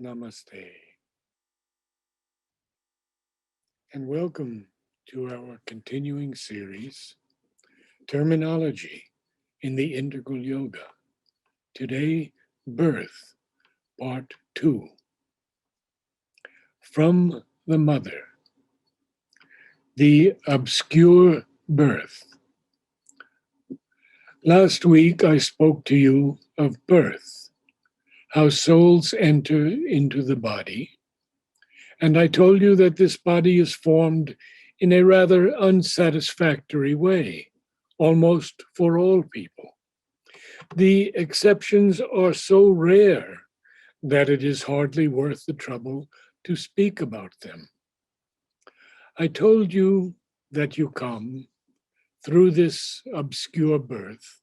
Namaste, and welcome to our continuing series, Terminology in the Integral Yoga. Today, Birth, Part 2. From the Mother, the obscure birth. Last week I spoke to you of birth, how souls enter into the body, and I told you that this body is formed in a rather unsatisfactory way, almost for all people. The exceptions are so rare that it is hardly worth the trouble to speak about them. I told you that you come through this obscure birth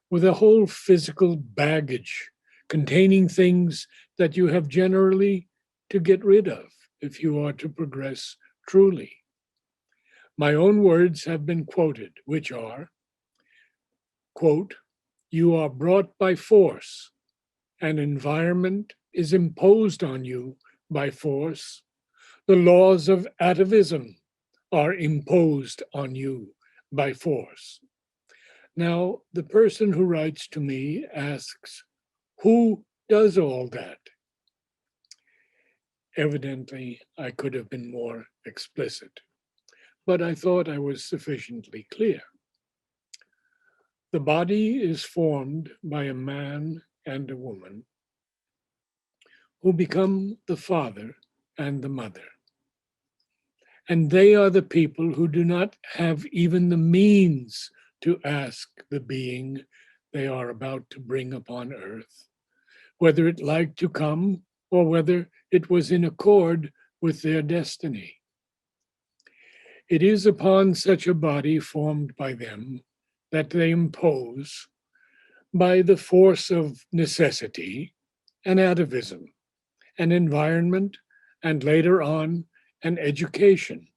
with a whole physical baggage containing things that you have generally to get rid of if you are to progress truly. My own words have been quoted, which are, quote, you are brought by force, an environment is imposed on you by force. The laws of atavism are imposed on you by force. Now, the person who writes to me asks, who does all that? Evidently, I could have been more explicit, but I thought I was sufficiently clear. The body is formed by a man and a woman who become the father and the mother. And they are the people who do not have even the means to ask the being they are about to bring upon earth whether it liked to come or whether it was in accord with their destiny. It is upon such a body formed by them that they impose, by the force of necessity, an atavism, an environment, and later on, an education,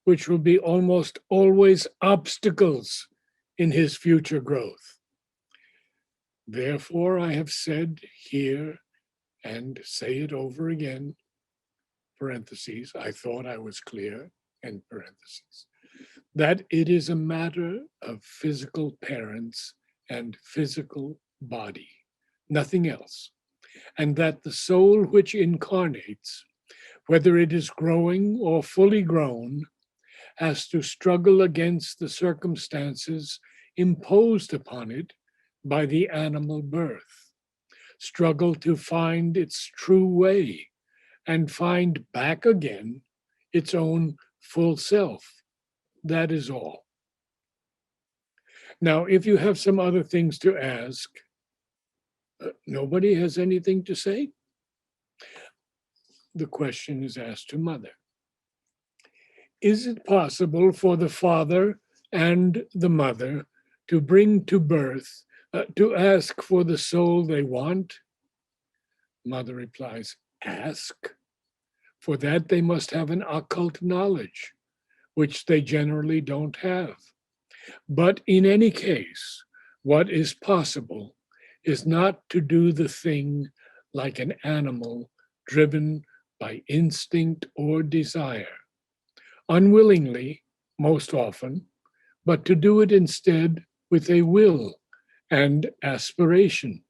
which will be almost always obstacles in his future growth. Therefore, I have said here, and say it over again, parentheses, I thought I was clear, end parentheses, that it is a matter of physical parents and physical body, nothing else. And that the soul which incarnates, whether it is growing or fully grown, has to struggle against the circumstances imposed upon it by the animal birth, struggle to find its true way and find back again its own full self. That is all. Now, if you have some other things to ask, nobody has anything to say? The question is asked to Mother. Is it possible for the father and the mother to bring to birth, to ask for the soul they want? Mother replies, ask. For that they must have an occult knowledge, which they generally don't have. But in any case, what is possible is not to do the thing like an animal driven by instinct or desire, unwillingly, most often, but to do it instead with a will and aspiration.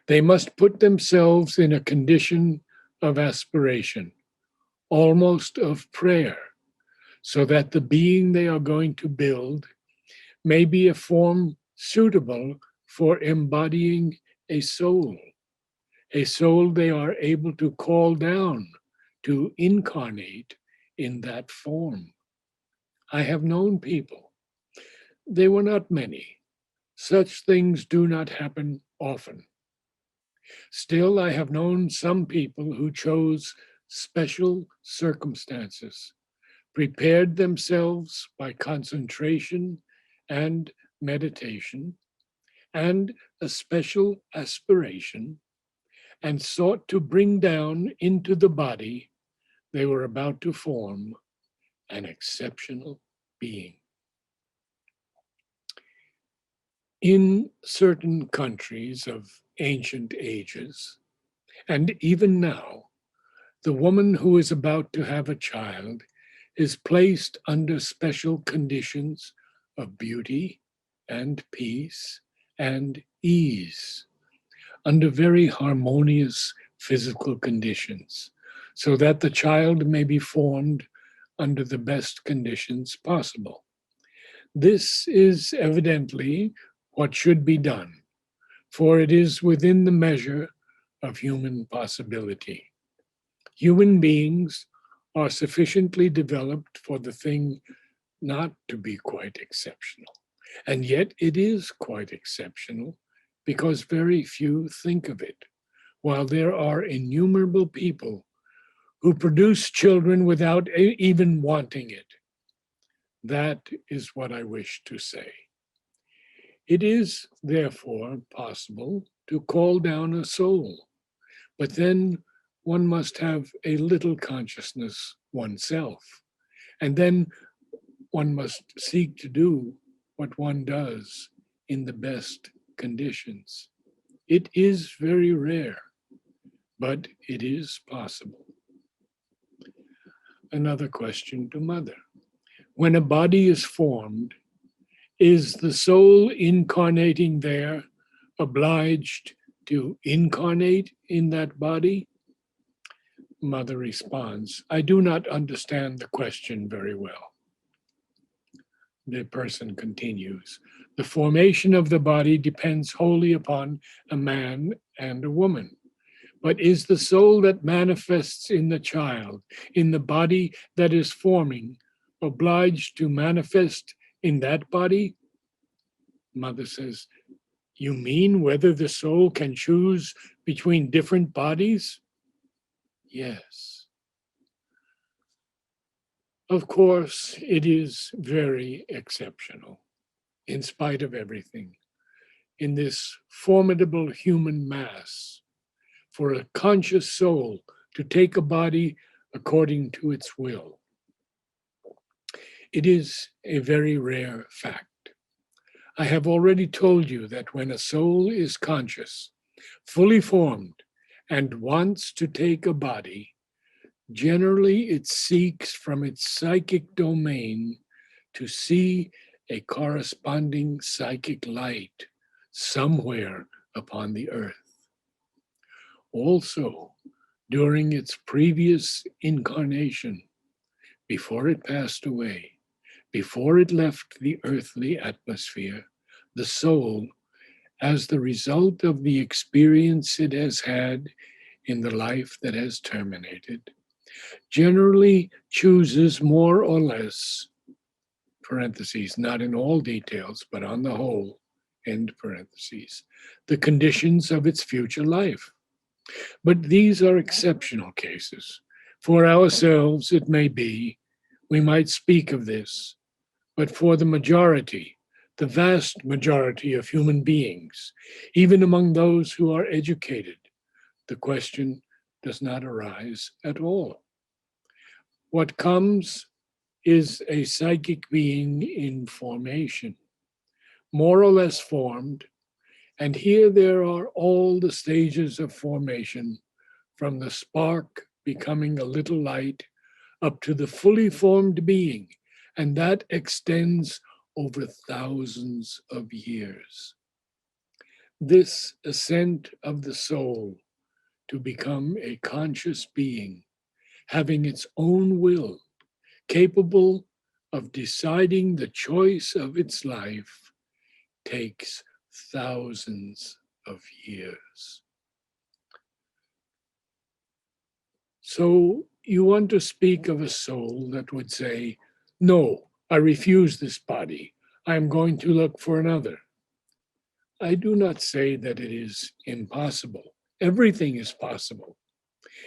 They must put themselves in a condition of aspiration, almost of prayer, so that the being they are going to build may be a form suitable for embodying a soul they are able to call down to incarnate in that form. I have known people, they were not many. Such things do not happen often. Still, I have known some people who chose special circumstances, prepared themselves by concentration and meditation, and a special aspiration, and sought to bring down into the body they were about to form an exceptional being. In certain countries of ancient ages, And even now, the woman who is about to have a child is placed under special conditions of beauty and peace and ease, under very harmonious physical conditions, so that the child may be formed under the best conditions possible. This is evidently what should be done, for it is within the measure of human possibility. Human beings are sufficiently developed for the thing not to be quite exceptional. And yet it is quite exceptional because very few think of it, while there are innumerable people who produce children without even wanting it. That is what I wish to say. It is, therefore, possible to call down a soul, but then one must have a little consciousness oneself, and then one must seek to do what one does in the best conditions. It is very rare, but it is possible. Another question to Mother. When a body is formed, is the soul incarnating there obliged to incarnate in that body? Mother responds, I do not understand the question very well. The person continues, the formation of the body depends wholly upon a man and a woman. But is the soul that manifests in the child, in the body that is forming, obliged to manifest in that body? Mother says, you mean whether the soul can choose between different bodies? Yes. Of course, it is very exceptional, in spite of everything, in this formidable human mass, for a conscious soul to take a body according to its will. It is a very rare fact. I have already told you that when a soul is conscious, fully formed, and wants to take a body, generally it seeks from its psychic domain to see a corresponding psychic light somewhere upon the earth. Also, during its previous incarnation, before it passed away, before it left the earthly atmosphere, the soul, as the result of the experience it has had in the life that has terminated, generally chooses more or less, parentheses, not in all details, but on the whole, end parentheses, the conditions of its future life. But these are exceptional cases. For ourselves, it may be, we might speak of this, but for the majority, the vast majority of human beings, even among those who are educated, the question does not arise at all. What comes is a psychic being in formation, more or less formed, and here there are all the stages of formation, from the spark becoming a little light up to the fully formed being, and that extends over thousands of years. This ascent of the soul to become a conscious being, having its own will, capable of deciding the choice of its life, takes thousands of years. So you want to speak of a soul that would say, no, I refuse this body. I am going to look for another. I do not say that it is impossible. Everything is possible.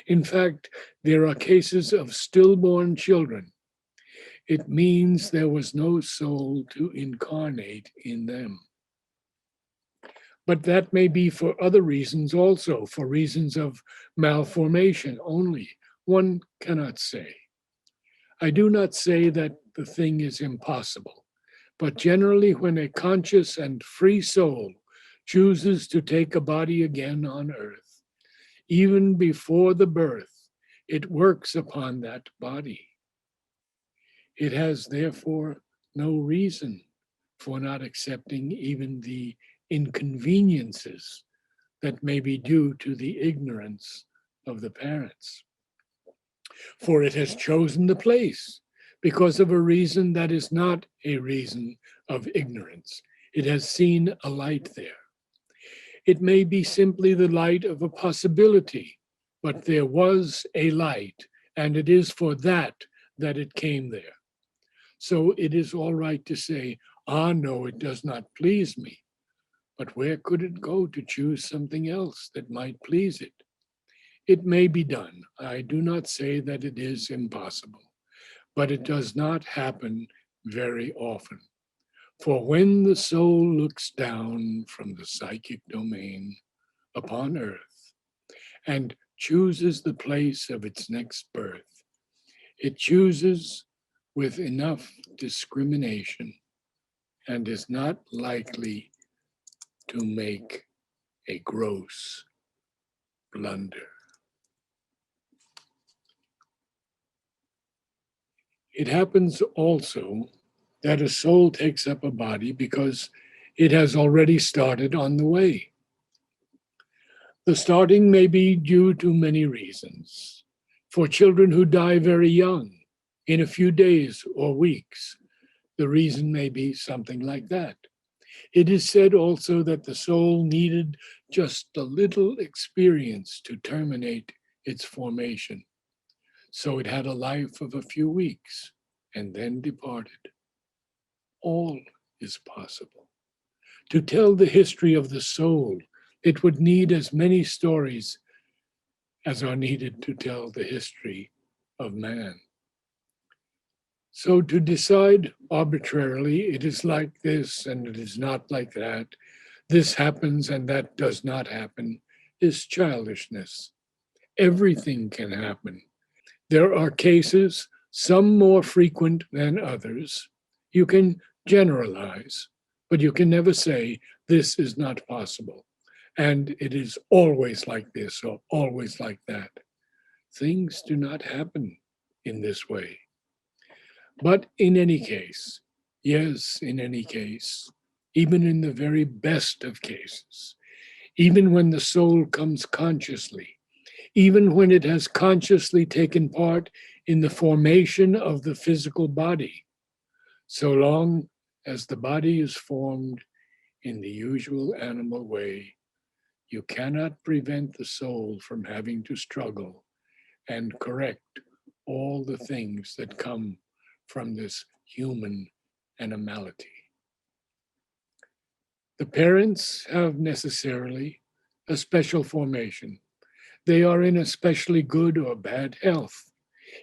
In fact, there are cases of stillborn children. It means there was no soul to incarnate in them. But that may be for other reasons also, for reasons of malformation only. One cannot say. I do not say that the thing is impossible, but generally when a conscious and free soul chooses to take a body again on earth, even before the birth, it works upon that body. It has therefore no reason for not accepting even the inconveniences that may be due to the ignorance of the parents. For it has chosen the place because of a reason that is not a reason of ignorance. It has seen a light there. It may be simply the light of a possibility, but there was a light, and it is for that that it came there. So it is all right to say, ah, no, it does not please me. But where could it go to choose something else that might please it? It may be done. I do not say that it is impossible, but it does not happen very often. For when the soul looks down from the psychic domain upon earth and chooses the place of its next birth, it chooses with enough discrimination and is not likely to make a gross blunder. It happens also that a soul takes up a body because it has already started on the way. The starting may be due to many reasons. For children who die very young, in a few days or weeks, the reason may be something like that. It is said also that the soul needed just a little experience to terminate its formation. So it had a life of a few weeks and then departed. All is possible. To tell the history of the soul, it would need as many stories as are needed to tell the history of man. So to decide arbitrarily, it is like this and it is not like that, this happens and that does not happen, is childishness. Everything can happen. There are cases, some more frequent than others. You can generalize, but you can never say this is not possible. And it is always like this or always like that. Things do not happen in this way. But in any case, yes, in any case, even in the very best of cases, even when the soul comes consciously, even when it has consciously taken part in the formation of the physical body, so long as the body is formed in the usual animal way, you cannot prevent the soul from having to struggle and correct all the things that come from this human animality. The parents have necessarily a special formation. They are in especially good or bad health.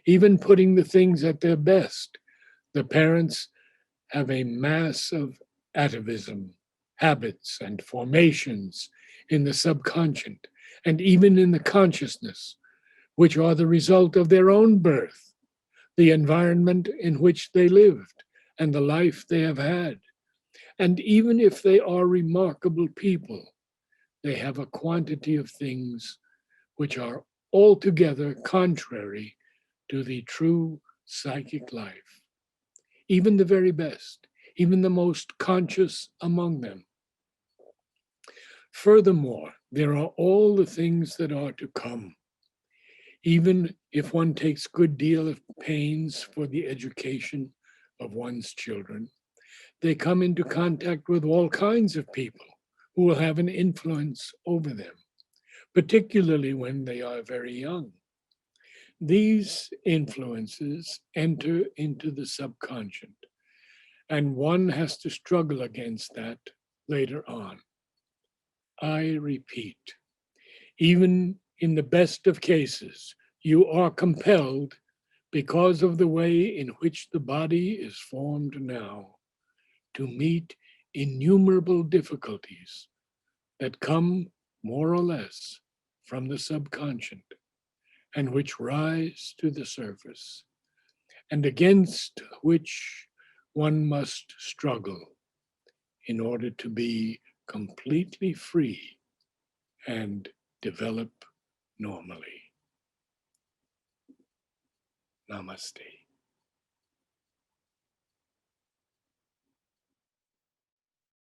Even putting the things at their best, the parents have a mass of atavism, habits, and formations in the subconscious and even in the consciousness, which are the result of their own birth, the environment in which they lived, and the life they have had. And even if they are remarkable people, they have a quantity of things which are altogether contrary to the true psychic life. Even the very best, even the most conscious among them. Furthermore, there are all the things that are to come. Even if one takes good deal of pains for the education of one's children, they come into contact with all kinds of people who will have an influence over them, particularly when they are very young. These influences enter into the subconscious, and one has to struggle against that later on. I repeat, even in the best of cases, you are compelled, because of the way in which the body is formed now, to meet innumerable difficulties that come more or less from the subconscious and which rise to the surface, and against which one must struggle in order to be completely free and develop normally. Namaste.